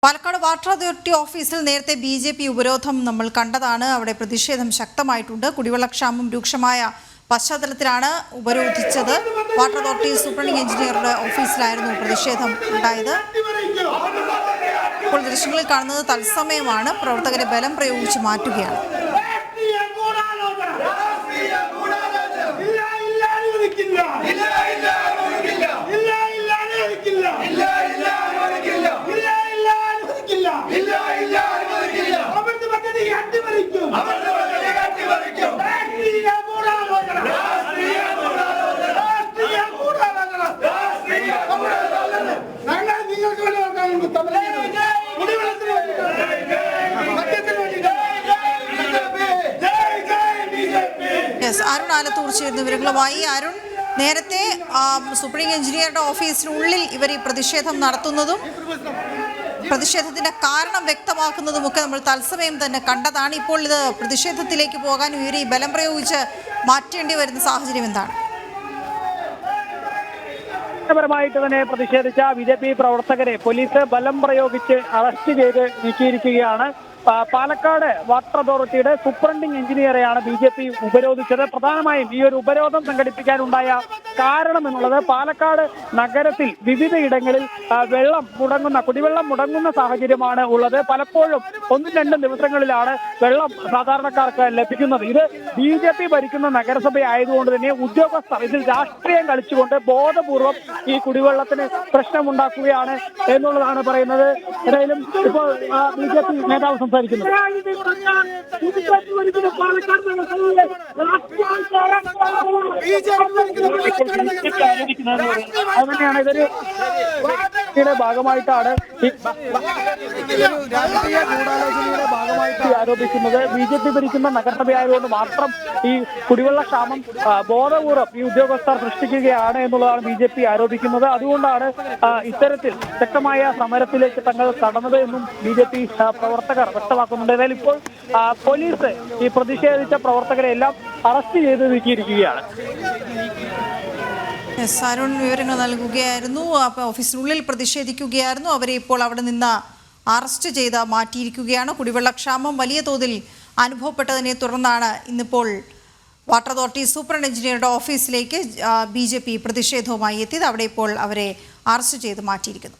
Palakkad water authority ഓഫീസിൽ നേരത്തെ BJP ഉപരോധം നമ്മൾ കണ്ടതാണ്. അവിടെ പ്രതിഷേധം ശക്തമായിട്ടുണ്ട്. കുടിവെള്ളക്ഷാമം രൂക്ഷമായ പശ്ചാത്തലത്തിലാണ് ഉപരോധിച്ചത്. വാട്ടർ അതോറിറ്റി സൂപ്രണ്ടിംഗ് എഞ്ചിനീയറുടെ ഓഫീസിലായിരുന്നു പ്രതിഷേധം ഉണ്ടായത്. ഇപ്പോൾ ദൃശ്യങ്ങളിൽ കാണുന്നത് തത്സമയമാണ്. പ്രവർത്തകരെ ബലം പ്രയോഗിച്ച് മാറ്റുകയാണ്. അരുൺ ആലത്തൂർ ചേർന്ന വിവരങ്ങളുമായി. അരുൺ, നേരത്തെ സൂപ്രീം എഞ്ചിനീയറുടെ ഓഫീസിനുള്ളിൽ ഇവർ ഈ പ്രതിഷേധം നടത്തുന്നതും പ്രതിഷേധത്തിന്റെ കാരണം വ്യക്തമാക്കുന്നതുമൊക്കെ നമ്മൾ തത്സമയം തന്നെ കണ്ടതാണ്. ഇപ്പോൾ ഇത് പ്രതിഷേധത്തിലേക്ക് പോകാൻ ഇവർ ഈ ബലം പ്രയോഗിച്ച് മാറ്റേണ്ടി വരുന്ന സാഹചര്യം എന്താണ്? പരമായിട്ട് തന്നെ പ്രതിഷേധിച്ച ബിജെപി പ്രവർത്തകരെ പോലീസ് ബലം പ്രയോഗിച്ച് അറസ്റ്റ് ചെയ്ത് നീക്കിയിരിക്കുകയാണ്. പാലക്കാട് വാട്ടർ അതോറിറ്റിയുടെ സൂപ്രണ്ടിംഗ് എഞ്ചിനീയറെയാണ് ബിജെപി ഉപരോധിച്ചത്. പ്രധാനമായും ഈ ഒരു ഉപരോധം സംഘടിപ്പിക്കാനുണ്ടായ കാരണം എന്നുള്ളത് പാലക്കാട് നഗരത്തിൽ വിവിധ ഇടങ്ങളിൽ കുടിവെള്ളം മുടങ്ങുന്ന സാഹചര്യമാണ് ഉള്ളത്. പലപ്പോഴും 1-2 ദിവസങ്ങളിലാണ് വെള്ളം സാധാരണക്കാർക്ക് ലഭിക്കുന്നത്. ഇത് ബിജെപി ഭരിക്കുന്ന നഗരസഭ ആയതുകൊണ്ട് തന്നെ ഉദ്യോഗസ്ഥർ ഇതിൽ രാഷ്ട്രീയം കളിച്ചുകൊണ്ട് ബോധപൂർവം ഈ കുടിവെള്ളത്തിന് പ്രശ്നമുണ്ടാക്കുകയാണ് എന്നുള്ളതാണ് പറയുന്നത്. ഏതായാലും ഇപ്പോൾ ബിജെപി നേതാവ് സംസാരിക്കുന്നത് അതുതന്നെയാണ്. ഇതൊരു ഭാഗമായിട്ടാണ് രാഷ്ട്രീയ ഗൂഢാലോചനയുടെ ഭാഗമായിട്ട് ആരോപിക്കുന്നത്. ബിജെപി ഭരിക്കുന്ന നഗരസഭയായതുകൊണ്ട് മാത്രം ഈ കുടിവെള്ളക്ഷാമം ബോധപൂർവ്വം ഈ ഉദ്യോഗസ്ഥർ സൃഷ്ടിക്കുകയാണ് എന്നുള്ളതാണ് ബിജെപി ആരോപിക്കുന്നത്. അതുകൊണ്ടാണ് ഇത്തരത്തിൽ ശക്തമായ സമരത്തിലേക്ക് തങ്ങൾ കടന്നത് എന്നും ബിജെപി പ്രവർത്തകർ വ്യക്തമാക്കുന്നുണ്ട്. ഏതായാലും ഇപ്പോൾ പോലീസ് ഈ പ്രതിഷേധിച്ച പ്രവർത്തകരെ എല്ലാം അറസ്റ്റ് ചെയ്ത് നീക്കിയിരിക്കുകയാണ്. അരുൺ വിവരങ്ങൾ നൽകുകയായിരുന്നു. ഓഫീസിനുള്ളിൽ പ്രതിഷേധിക്കുകയായിരുന്നു. അവരെ ഇപ്പോൾ അവിടെ നിന്ന് അറസ്റ്റ് ചെയ്ത് മാറ്റിയിരിക്കുകയാണ്. കുടിവെള്ളക്ഷാമം വലിയ തോതിൽ അനുഭവപ്പെട്ടതിനെ തുടർന്നാണ് ഇന്നിപ്പോൾ വാട്ടർ അതോറിറ്റി സൂപ്രണ്ട് എഞ്ചിനീയറുടെ ഓഫീസിലേക്ക് ബിജെപി പ്രതിഷേധവുമായി എത്തിയത്. അവിടെ ഇപ്പോൾ അവരെ അറസ്റ്റ് ചെയ്ത് മാറ്റിയിരിക്കുന്നു.